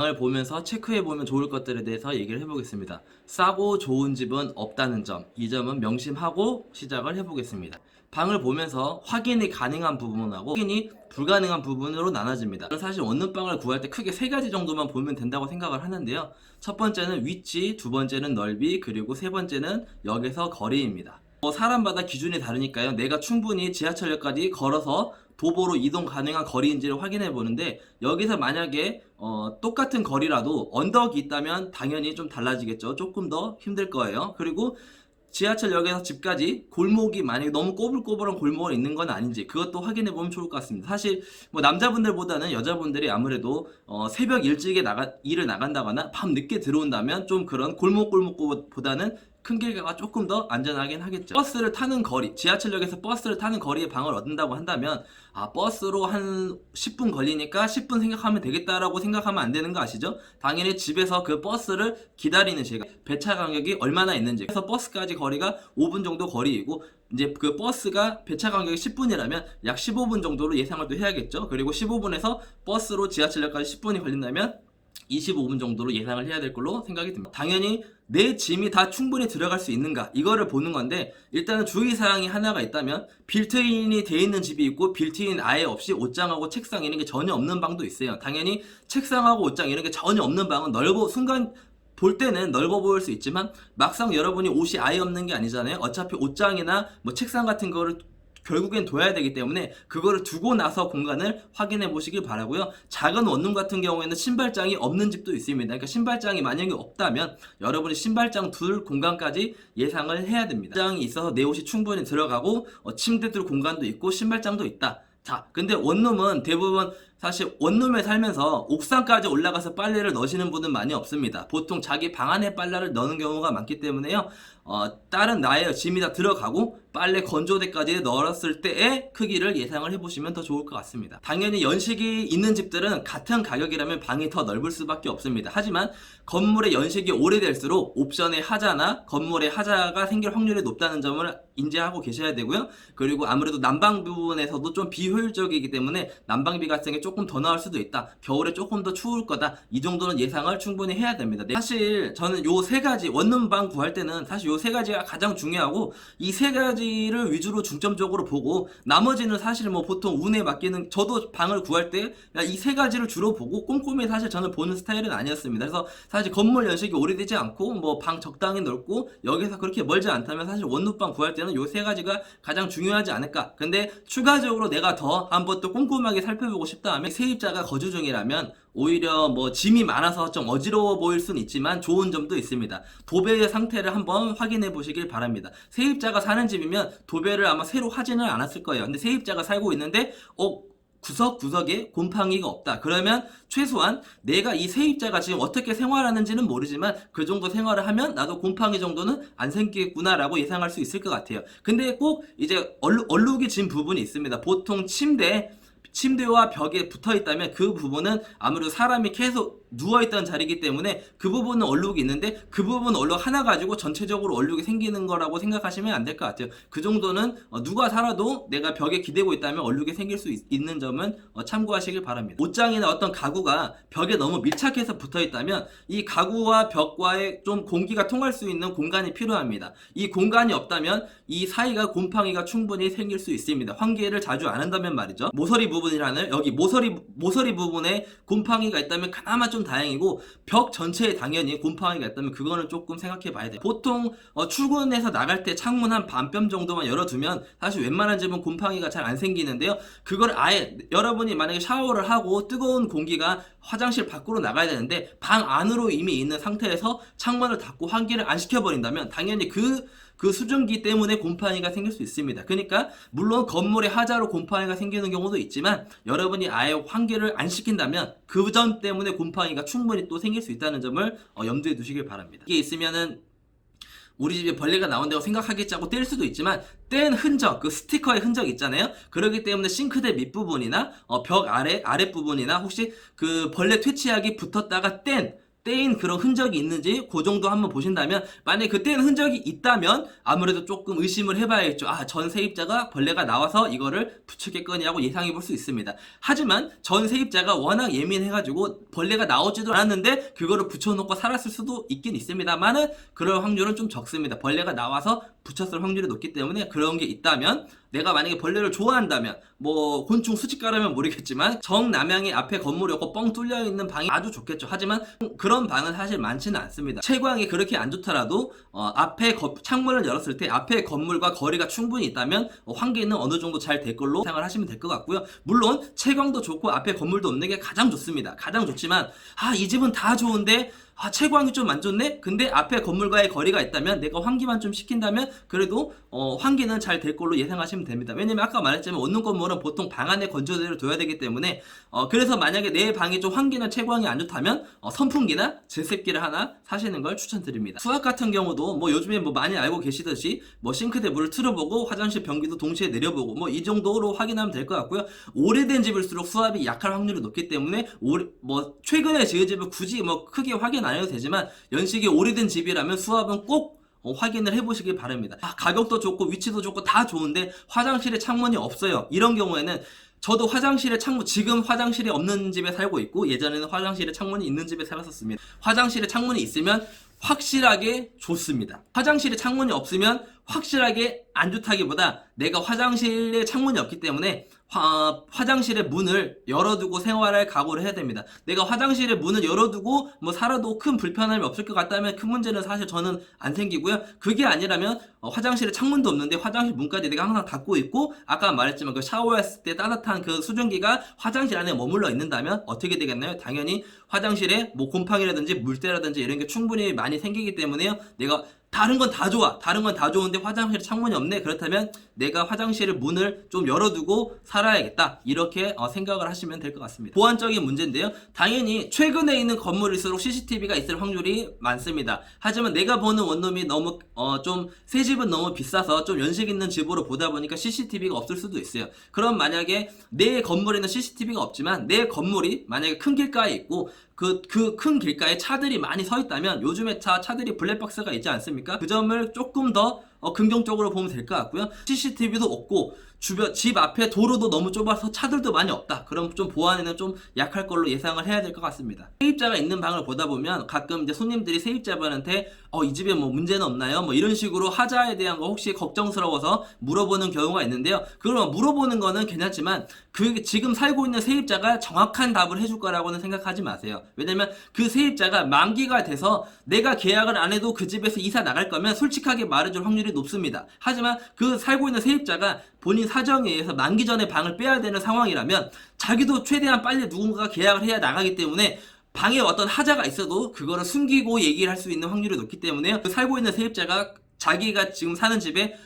방을 보면서 체크해보면 좋을 것들에 대해서 얘기를 해보겠습니다. 싸고 좋은 집은 없다는 점, 이 점은 명심하고 시작을 해보겠습니다. 방을 보면서 확인이 가능한 부분하고 확인이 불가능한 부분으로 나눠집니다. 저는 사실 원룸방을 구할 때 크게 세 가지 정도만 보면 된다고 생각을 하는데요. 첫 번째는 위치, 두 번째는 넓이, 그리고 세 번째는 역에서 거리입니다. 사람마다 기준이 다르니까요. 내가 충분히 지하철역까지 걸어서 도보로 이동 가능한 거리인지를 확인해 보는데, 여기서 만약에 똑같은 거리라도 언덕이 있다면 당연히 좀 달라지겠죠. 조금 더 힘들 거예요. 그리고 지하철역에서 집까지 골목이 만약에 너무 꼬불꼬불한 골목이 있는 건 아닌지 그것도 확인해 보면 좋을 것 같습니다. 사실 뭐 남자분들보다는 여자분들이 아무래도 새벽 일찍에 일을 나간다거나 밤 늦게 들어온다면 좀 그런 골목골목보다는 큰 길가가 조금 더 안전하긴 하겠죠. 버스를 타는 거리, 지하철역에서 버스를 타는 거리에 방을 얻는다고 한다면, 버스로 한 10분 걸리니까 10분 생각하면 되겠다라고 생각하면 안 되는 거 아시죠? 당연히 집에서 그 버스를 기다리는 시간, 배차 간격이 얼마나 있는지, 그래서 버스까지 거리가 5분 정도 거리이고, 이제 그 버스가 배차 간격이 10분이라면 약 15분 정도로 예상을 또 해야겠죠. 그리고 15분에서 버스로 지하철역까지 10분이 걸린다면 25분 정도로 예상을 해야 될 걸로 생각이 듭니다. 당연히 내 짐이 다 충분히 들어갈 수 있는가, 이거를 보는 건데, 일단은 주의사항이 하나가 있다면 빌트인이 돼 있는 집이 있고 빌트인 아예 없이 옷장하고 책상 이런 게 전혀 없는 방도 있어요. 당연히 책상하고 옷장 이런 게 전혀 없는 방은 순간 볼 때는 넓어 보일 수 있지만 막상 여러분이 옷이 아예 없는 게 아니잖아요. 어차피 옷장이나 뭐 책상 같은 거를 결국엔 둬야 되기 때문에 그거를 두고 나서 공간을 확인해 보시길 바라고요. 작은 원룸 같은 경우에는 신발장이 없는 집도 있습니다. 그러니까 신발장이 만약에 없다면 여러분이 신발장 둘 공간까지 예상을 해야 됩니다. 신발장이 있어서 내 옷이 충분히 들어가고 침대 둘 공간도 있고 신발장도 있다. 자, 근데 원룸은 대부분 사실 원룸에 살면서 옥상까지 올라가서 빨래를 넣으시는 분은 많이 없습니다. 보통 자기 방 안에 빨래를 넣는 경우가 많기 때문에요. 다른 나의 짐이 다 들어가고 빨래 건조대까지 넣었을 때의 크기를 예상을 해보시면 더 좋을 것 같습니다. 당연히 연식이 있는 집들은 같은 가격이라면 방이 더 넓을 수밖에 없습니다. 하지만 건물의 연식이 오래될수록 옵션의 하자나 건물의 하자가 생길 확률이 높다는 점을 인지하고 계셔야 되고요. 그리고 아무래도 난방 부분에서도 좀 비효율적이기 때문에 난방비 같은 게 조금 더 나올 수도 있다. 겨울에 조금 더 추울 거다. 이 정도는 예상을 충분히 해야 됩니다. 사실 저는 요 세 가지 원룸방 구할 때는 사실 요 세 가지가 가장 중요하고, 이 세 가지를 위주로 중점적으로 보고 나머지는 사실 뭐 보통 운에 맡기는, 저도 방을 구할 때 이 세 가지를 주로 보고 꼼꼼히 사실 저는 보는 스타일은 아니었습니다. 그래서 사실 건물 연식이 오래되지 않고 뭐 방 적당히 넓고 여기서 그렇게 멀지 않다면 사실 원룸방 구할 때는 요 세 가지가 가장 중요하지 않을까. 근데 추가적으로 내가 더 한번 또 꼼꼼하게 살펴보고 싶다 하면, 세입자가 거주 중이라면 오히려 뭐 짐이 많아서 좀 어지러워 보일 수는 있지만 좋은 점도 있습니다. 도배의 상태를 한번 확인해 보시길 바랍니다. 세입자가 사는 집이면 도배를 아마 새로 하지는 않았을 거예요. 근데 세입자가 살고 있는데 구석구석에 곰팡이가 없다. 그러면 최소한 내가 이 세입자가 지금 어떻게 생활하는지는 모르지만 그 정도 생활을 하면 나도 곰팡이 정도는 안 생기겠구나라고 예상할 수 있을 것 같아요. 근데 꼭 이제 얼룩이 진 부분이 있습니다. 보통 침대와 벽에 붙어 있다면 그 부분은 아무래도 사람이 계속 누워있던 자리이기 때문에 그 부분은 얼룩이 있는데, 그 부분 얼룩 하나 가지고 전체적으로 얼룩이 생기는 거라고 생각하시면 안 될 것 같아요. 그 정도는 누가 살아도 내가 벽에 기대고 있다면 얼룩이 생길 수 있는 점은 참고하시길 바랍니다. 옷장이나 어떤 가구가 벽에 너무 밀착해서 붙어 있다면 이 가구와 벽과의 좀 공기가 통할 수 있는 공간이 필요합니다. 이 공간이 없다면 이 사이가 곰팡이가 충분히 생길 수 있습니다. 환기를 자주 안 한다면 말이죠. 모서리 부분이라는, 여기 모서리 부분에 곰팡이가 있다면 그나마 좀 다행이고, 벽 전체에 당연히 곰팡이가 있다면 그거는 조금 생각해 봐야 돼요. 보통 출근해서 나갈 때 창문 한 반뼘 정도만 열어두면 사실 웬만한 집은 곰팡이가 잘 안 생기는데요. 그걸 아예 여러분이 만약에 샤워를 하고 뜨거운 공기가 화장실 밖으로 나가야 되는데 방 안으로 이미 있는 상태에서 창문을 닫고 환기를 안 시켜버린다면 당연히 그 수증기 때문에 곰팡이가 생길 수 있습니다. 그러니까 물론 건물의 하자로 곰팡이가 생기는 경우도 있지만 여러분이 아예 환기를 안 시킨다면 그 점 때문에 곰팡이가 충분히 또 생길 수 있다는 점을 염두에 두시길 바랍니다. 이게 있으면은 우리 집에 벌레가 나온다고 생각하겠지 하고 뗄 수도 있지만, 뗀 흔적, 그 스티커의 흔적 있잖아요. 그렇기 때문에 싱크대 밑부분이나 벽 아랫부분이나 혹시 그 벌레 퇴치약이 붙었다가 뗀 떼인 그런 흔적이 있는지 그 정도 한번 보신다면, 만약에 그 떼인 흔적이 있다면 아무래도 조금 의심을 해봐야겠죠. 아, 전 세입자가 벌레가 나와서 이거를 붙였겠거니 하고 예상해 볼 수 있습니다. 하지만 전 세입자가 워낙 예민해가지고 벌레가 나오지도 않았는데 그거를 붙여놓고 살았을 수도 있긴 있습니다만은 그럴 확률은 좀 적습니다. 벌레가 나와서 붙였을 확률이 높기 때문에, 그런 게 있다면, 내가 만약에 벌레를 좋아한다면, 뭐 곤충 수집가라면 모르겠지만 정남향이 앞에 건물이 없고 뻥 뚫려 있는 방이 아주 좋겠죠. 하지만 그런 방은 사실 많지는 않습니다. 채광이 그렇게 안 좋더라도 앞에 창문을 열었을 때 앞에 건물과 거리가 충분히 있다면 환기는 어느 정도 잘 될 걸로 생각을 하시면 될 것 같고요. 물론 채광도 좋고 앞에 건물도 없는 게 가장 좋습니다. 가장 좋지만, 이 집은 다 좋은데 채광이 좀 안 좋네? 근데 앞에 건물과의 거리가 있다면, 내가 환기만 좀 시킨다면 그래도 환기는 잘 될 걸로 예상하시면 됩니다. 왜냐면 아까 말했지만 원룸 건물은 보통 방 안에 건조대를 둬야 되기 때문에, 그래서 만약에 내 방이 좀 환기나 채광이 안 좋다면 선풍기나 제습기를 하나 사시는 걸 추천드립니다. 수압 같은 경우도 뭐 요즘에 뭐 많이 알고 계시듯이 뭐 싱크대 물을 틀어보고 화장실 변기도 동시에 내려보고 뭐 이 정도로 확인하면 될 것 같고요. 오래된 집일수록 수압이 약할 확률이 높기 때문에 뭐 최근에 지은 집을 굳이 뭐 크게 확인 안 해도 되지만, 연식이 오래된 집이라면 수압은 꼭 확인을 해보시길 바랍니다. 가격도 좋고 위치도 좋고 다 좋은데 화장실에 창문이 없어요. 이런 경우에는, 저도 화장실에 지금 화장실이 없는 집에 살고 있고 예전에는 화장실에 창문이 있는 집에 살았었습니다. 화장실에 창문이 있으면 확실하게 좋습니다. 화장실에 창문이 없으면 확실하게 안 좋다기보다, 내가 화장실에 창문이 없기 때문에 화장실의 문을 열어두고 생활할 각오를 해야 됩니다. 내가 화장실의 문을 열어두고 뭐 살아도 큰 불편함이 없을 것 같다면 큰 문제는 사실 저는 안 생기고요. 그게 아니라면 화장실에 창문도 없는데 화장실 문까지 내가 항상 닫고 있고, 아까 말했지만 그 샤워했을 때 따뜻한 그 수증기가 화장실 안에 머물러 있는다면 어떻게 되겠나요? 당연히 화장실에 뭐 곰팡이라든지 물때라든지 이런 게 충분히 많이 생기기 때문에요. 내가 다른 건 다 좋아. 다른 건 다 좋은데 화장실에 창문이 없네. 그렇다면 내가 화장실의 문을 좀 열어두고 살아야겠다. 이렇게 생각을 하시면 될 것 같습니다. 보안적인 문제인데요. 당연히 최근에 있는 건물일수록 CCTV가 있을 확률이 많습니다. 하지만 내가 보는 원룸이 너무 좀 새 집은 너무 비싸서 좀 연식 있는 집으로 보다 보니까 CCTV가 없을 수도 있어요. 그럼 만약에 내 건물에는 CCTV가 없지만 내 건물이 만약에 큰 길가에 있고 그 큰 길가에 차들이 많이 서 있다면, 요즘에 차들이 블랙박스가 있지 않습니까? 그 점을 조금 더 긍정적으로 보면 될 것 같고요. CCTV도 없고 주변 집 앞에 도로도 너무 좁아서 차들도 많이 없다. 그럼 좀 보안에는 좀 약할 걸로 예상을 해야 될 것 같습니다. 세입자가 있는 방을 보다 보면 가끔 이제 손님들이 세입자분한테 이 집에 뭐 문제는 없나요? 뭐 이런 식으로 하자에 대한 거 혹시 걱정스러워서 물어보는 경우가 있는데요. 그걸 물어보는 거는 괜찮지만 지금 살고 있는 세입자가 정확한 답을 해줄 거라고는 생각하지 마세요. 왜냐면 그 세입자가 만기가 돼서 내가 계약을 안 해도 그 집에서 이사 나갈 거면 솔직하게 말해줄 확률이 높습니다. 하지만 그 살고 있는 세입자가 본인 사정에 의해서 만기 전에 방을 빼야 되는 상황이라면 자기도 최대한 빨리 누군가가 계약을 해야 나가기 때문에 방에 어떤 하자가 있어도 그거를 숨기고 얘기를 할 수 있는 확률이 높기 때문에요. 살고 있는 세입자가 자기가 지금 사는 집에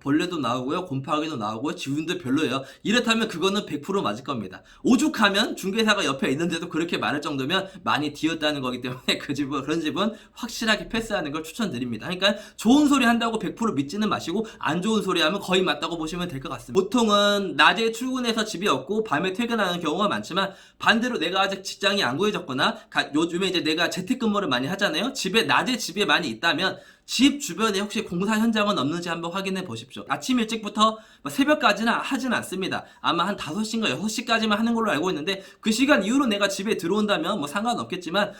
벌레도 나오고요, 곰팡이도 나오고요, 지운도 별로예요. 이렇다면 그거는 100% 맞을 겁니다. 오죽하면 중개사가 옆에 있는데도 그렇게 말할 정도면 많이 뒤었다는 거기 때문에 그런 집은 확실하게 패스하는 걸 추천드립니다. 그러니까 좋은 소리 한다고 100% 믿지는 마시고 안 좋은 소리 하면 거의 맞다고 보시면 될 것 같습니다. 보통은 낮에 출근해서 집이 없고 밤에 퇴근하는 경우가 많지만, 반대로 내가 아직 직장이 안 구해졌거나 요즘에 이제 내가 재택근무를 많이 하잖아요. 낮에 집에 많이 있다면 집 주변에 혹시 공사 현장은 없는지 한번 확인해 보십시오. 아침 일찍부터 새벽까지는 하진 않습니다. 아마 한 5시인가 6시까지만 하는 걸로 알고 있는데, 그 시간 이후로 내가 집에 들어온다면 뭐 상관없겠지만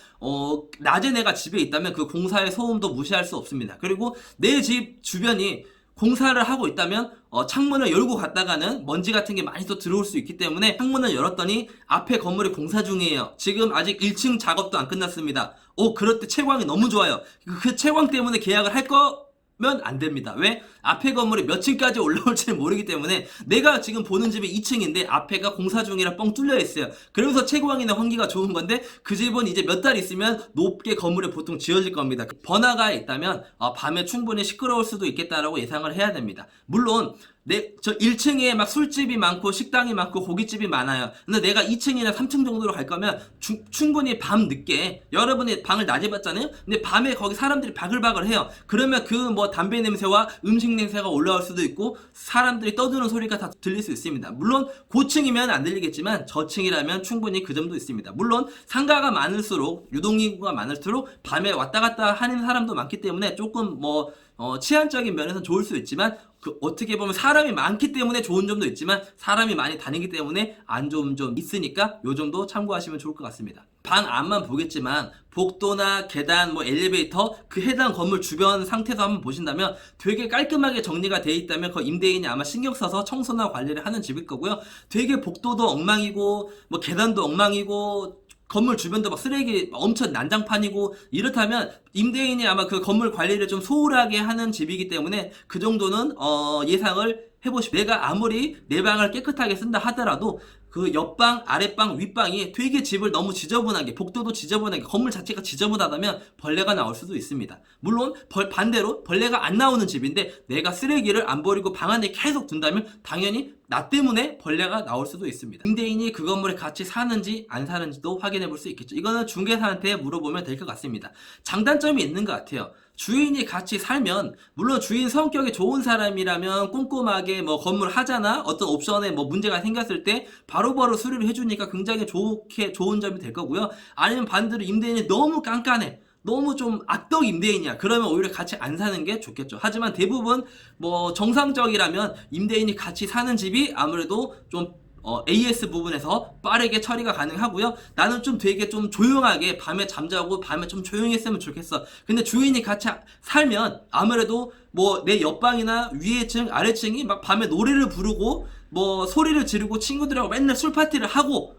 낮에 내가 집에 있다면 그 공사의 소음도 무시할 수 없습니다. 그리고 내 집 주변이 공사를 하고 있다면 창문을 열고 갔다가는 먼지 같은 게 많이 또 들어올 수 있기 때문에, 창문을 열었더니 앞에 건물이 공사 중이에요. 지금 아직 1층 작업도 안 끝났습니다. 그럴 때 채광이 너무 좋아요. 그 채광 때문에 계약을 할 거면 안 됩니다. 왜? 앞에 건물이 몇 층까지 올라올지는 모르기 때문에, 내가 지금 보는 집이 2층인데 앞에가 공사 중이라 뻥 뚫려 있어요. 그러면서 채광이나 환기가 좋은 건데 그 집은 이제 몇 달 있으면 높게 건물이 보통 지어질 겁니다. 번화가에 있다면 밤에 충분히 시끄러울 수도 있겠다라고 예상을 해야 됩니다. 물론 저 1층에 막 술집이 많고 식당이 많고 고깃집이 많아요. 근데 내가 2층이나 3층 정도로 갈 거면 충분히 밤 늦게 여러분이 방을 낮에 봤잖아요. 근데 밤에 거기 사람들이 바글바글 해요. 그러면 그 뭐 담배 냄새와 음식 냄새가 올라올 수도 있고 사람들이 떠드는 소리가 다 들릴 수 있습니다. 물론 고층이면 안 들리겠지만 저층이라면 충분히 그 점도 있습니다. 물론 상가가 많을수록 유동인구가 많을수록 밤에 왔다 갔다 하는 사람도 많기 때문에 조금 뭐 치안적인 면에서는 좋을 수 있지만 어떻게 보면 사람이 많기 때문에 좋은 점도 있지만 사람이 많이 다니기 때문에 안 좋은 점 있으니까 요 정도 참고하시면 좋을 것 같습니다. 방 안만 보겠지만 복도나 계단, 뭐 엘리베이터 그 해당 건물 주변 상태에서 한번 보신다면 되게 깔끔하게 정리가 돼 있다면 그 임대인이 아마 신경 써서 청소나 관리를 하는 집일 거고요. 되게 복도도 엉망이고 뭐 계단도 엉망이고 건물 주변도 막 쓰레기 엄청 난장판이고 이렇다면 임대인이 아마 그 건물 관리를 좀 소홀하게 하는 집이기 때문에 그 정도는 예상을 해보시고, 내가 아무리 내 방을 깨끗하게 쓴다 하더라도 그 옆방, 아랫방, 윗방이 되게 집을 너무 지저분하게, 복도도 지저분하게, 건물 자체가 지저분하다면 벌레가 나올 수도 있습니다. 물론 반대로 벌레가 안 나오는 집인데 내가 쓰레기를 안 버리고 방 안에 계속 둔다면 당연히 나 때문에 벌레가 나올 수도 있습니다. 임대인이 그 건물에 같이 사는지 안 사는지도 확인해 볼 수 있겠죠. 이거는 중개사한테 물어보면 될 것 같습니다. 장단점이 있는 것 같아요. 주인이 같이 살면, 물론 주인 성격이 좋은 사람이라면 꼼꼼하게 뭐 건물 하자나 어떤 옵션에 뭐 문제가 생겼을 때 바로바로 수리를 해주니까 굉장히 좋은 점이 될 거고요. 아니면 반대로 임대인이 너무 깐깐해, 너무 좀 악덕 임대인이야, 그러면 오히려 같이 안 사는 게 좋겠죠. 하지만 대부분 뭐 정상적이라면 임대인이 같이 사는 집이 아무래도 좀 AS 부분에서 빠르게 처리가 가능하고요. 나는 좀 되게 좀 조용하게 밤에 잠자고 밤에 좀 조용히 했으면 좋겠어. 근데 주인이 같이 살면 아무래도 뭐 내 옆방이나 위에 층 아래층이 막 밤에 노래를 부르고 뭐 소리를 지르고 친구들하고 맨날 술 파티를 하고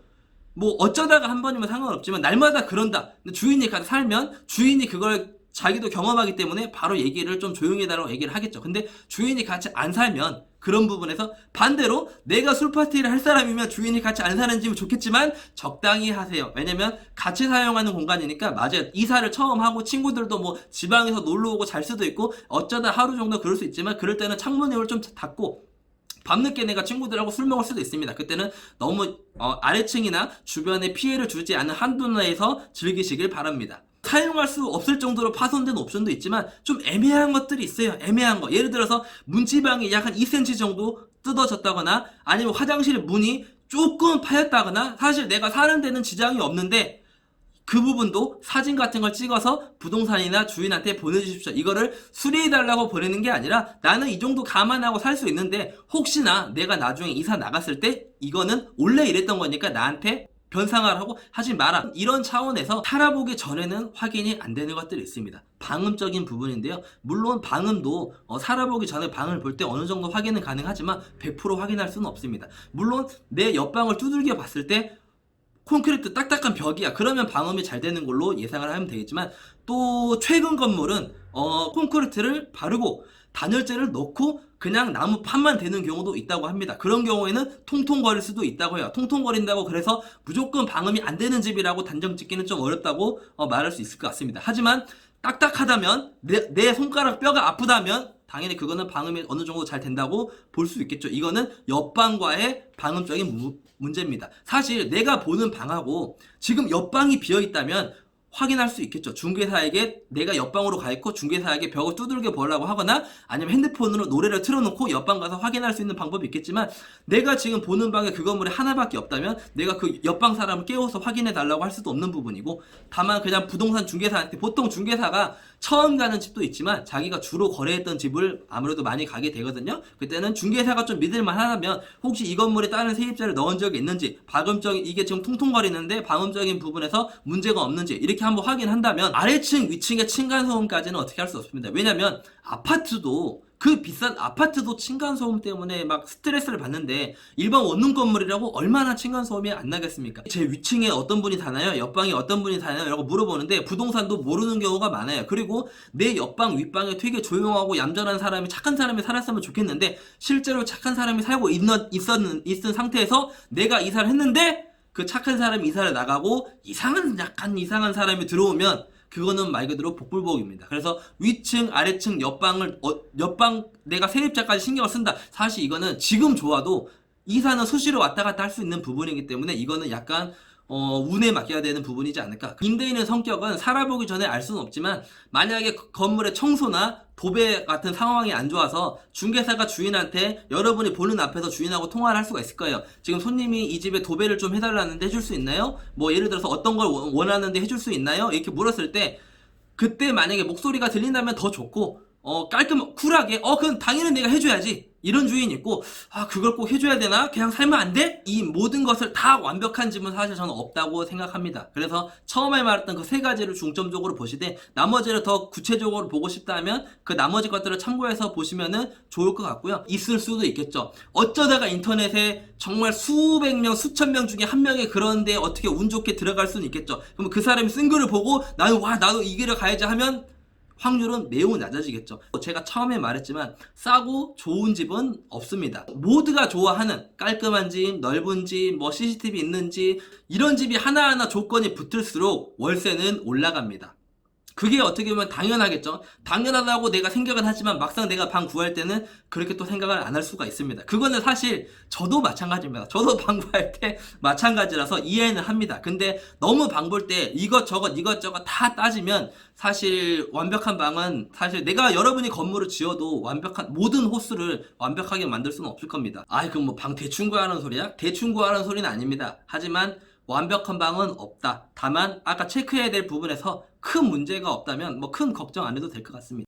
뭐 어쩌다가 한 번이면 상관없지만 날마다 그런다. 근데 주인이 같이 살면 주인이 그걸 자기도 경험하기 때문에 바로 얘기를 좀 조용히 해달라고 얘기를 하겠죠. 근데 주인이 같이 안 살면 그런 부분에서 반대로 내가 술파티를 할 사람이면 주인이 같이 안 사는 집은 좋겠지만 적당히 하세요. 왜냐면 같이 사용하는 공간이니까. 맞아요, 이사를 처음 하고 친구들도 뭐 지방에서 놀러 오고 잘 수도 있고 어쩌다 하루 정도 그럴 수 있지만 그럴 때는 창문을 좀 닫고 밤늦게 내가 친구들하고 술 먹을 수도 있습니다. 그때는 너무 아래층이나 주변에 피해를 주지 않는 한도 내에서 즐기시길 바랍니다. 사용할 수 없을 정도로 파손된 옵션도 있지만 좀 애매한 것들이 있어요. 애매한 거. 예를 들어서 문지방이 약 한 2cm 정도 뜯어졌다거나 아니면 화장실 문이 조금 파였다거나, 사실 내가 사는 데는 지장이 없는데 그 부분도 사진 같은 걸 찍어서 부동산이나 주인한테 보내주십시오. 이거를 수리해달라고 보내는 게 아니라 나는 이 정도 감안하고 살 수 있는데 혹시나 내가 나중에 이사 나갔을 때 이거는 원래 이랬던 거니까 나한테 변상을 하고 하지 마라, 이런 차원에서 살아보기 전에는 확인이 안 되는 것들이 있습니다. 방음적인 부분인데요. 물론 방음도 살아보기 전에 방을 볼 때 어느 정도 확인은 가능하지만 100% 확인할 수는 없습니다. 물론 내 옆방을 두들겨 봤을 때 콘크리트 딱딱한 벽이야, 그러면 방음이 잘 되는 걸로 예상을 하면 되겠지만, 또 최근 건물은 콘크리트를 바르고 단열재를 넣고 그냥 나무 판만 되는 경우도 있다고 합니다. 그런 경우에는 통통거릴 수도 있다고 해요. 통통거린다고 그래서 무조건 방음이 안 되는 집이라고 단정 짓기는 좀 어렵다고 말할 수 있을 것 같습니다. 하지만 딱딱하다면, 내 손가락 뼈가 아프다면 당연히 그거는 방음이 어느 정도 잘 된다고 볼 수 있겠죠. 이거는 옆방과의 방음적인 문제입니다. 사실 내가 보는 방하고 지금 옆방이 비어 있다면 확인할 수 있겠죠. 중개사에게 내가 옆방으로 가 있고 중개사에게 벽을 두들겨 보려고 하거나 아니면 핸드폰으로 노래를 틀어놓고 옆방 가서 확인할 수 있는 방법이 있겠지만, 내가 지금 보는 방에 그 건물에 하나밖에 없다면 내가 그 옆방 사람을 깨워서 확인해 달라고 할 수도 없는 부분이고, 다만 그냥 부동산 중개사한테, 보통 중개사가 처음 가는 집도 있지만 자기가 주로 거래했던 집을 아무래도 많이 가게 되거든요. 그때는 중개사가 좀 믿을만 하다면 혹시 이 건물에 다른 세입자를 넣은 적이 있는지, 방음적인, 이게 지금 통통거리는데 방음적인 부분에서 문제가 없는지 이렇게 한번 확인한다면 아래층 위층의 층간소음까지는 어떻게 할 수 없습니다. 왜냐면 아파트도, 그 비싼 아파트도 층간소음 때문에 막 스트레스를 받는데 일반 원룸 건물이라고 얼마나 층간소음이 안 나겠습니까? 제 위층에 어떤 분이 사나요? 옆방에 어떤 분이 사나요? 라고 물어보는데 부동산도 모르는 경우가 많아요. 그리고 내 옆방 윗방에 되게 조용하고 얌전한 사람이, 착한 사람이 살았으면 좋겠는데 실제로 착한 사람이 살고 있은 상태에서 내가 이사를 했는데 그 착한 사람이 이사를 나가고 약간 이상한 사람이 들어오면 그거는 말 그대로 복불복입니다. 그래서 위층, 아래층, 옆방 내가 세입자까지 신경을 쓴다. 사실 이거는 지금 좋아도 이사는 수시로 왔다 갔다 할 수 있는 부분이기 때문에 이거는 약간 운에 맡겨야 되는 부분이지 않을까. 임대인의 성격은 살아보기 전에 알 수는 없지만 만약에 건물의 청소나 도배 같은 상황이 안 좋아서 중개사가 주인한테 여러분이 보는 앞에서 주인하고 통화를 할 수가 있을 거예요. 지금 손님이 이 집에 도배를 좀 해달라는데 해줄 수 있나요? 뭐 예를 들어서 어떤 걸 원하는데 해줄 수 있나요? 이렇게 물었을 때 그때 만약에 목소리가 들린다면 더 좋고 쿨하게 그럼 당연히 내가 해줘야지 이런 주인이 있고 그걸 꼭 해줘야 되나? 그냥 살면 안 돼? 이 모든 것을 다 완벽한 집은 사실 저는 없다고 생각합니다. 그래서 처음에 말했던 그 세 가지를 중점적으로 보시되 나머지를 더 구체적으로 보고 싶다면 그 나머지 것들을 참고해서 보시면은 좋을 것 같고요. 있을 수도 있겠죠. 어쩌다가 인터넷에 정말 수백 명, 수천 명 중에 한 명이 그런데 어떻게 운 좋게 들어갈 수는 있겠죠. 그럼 그 사람이 쓴 글을 보고 나도 이 길을 가야지 하면 확률은 매우 낮아지겠죠. 제가 처음에 말했지만 싸고 좋은 집은 없습니다. 모두가 좋아하는 깔끔한 집, 넓은 집, 뭐 CCTV 있는 집 이런 집이 하나하나 조건이 붙을수록 월세는 올라갑니다. 그게 어떻게 보면 당연하겠죠. 당연하다고 내가 생각은 하지만 막상 내가 방 구할 때는 그렇게 또 생각을 안 할 수가 있습니다. 그거는 사실 저도 마찬가지입니다. 저도 방 구할 때 마찬가지라서 이해는 합니다. 근데 너무 방 볼 때 이것저것 다 따지면 사실 완벽한 방은 사실 내가 여러분이 건물을 지어도 완벽한 모든 호수를 완벽하게 만들 수는 없을 겁니다. 그럼 뭐 방 대충 구하는 소리야? 대충 구하는 소리는 아닙니다. 하지만 완벽한 방은 없다. 다만 아까 체크해야 될 부분에서 큰 문제가 없다면 뭐 큰 걱정 안 해도 될 것 같습니다.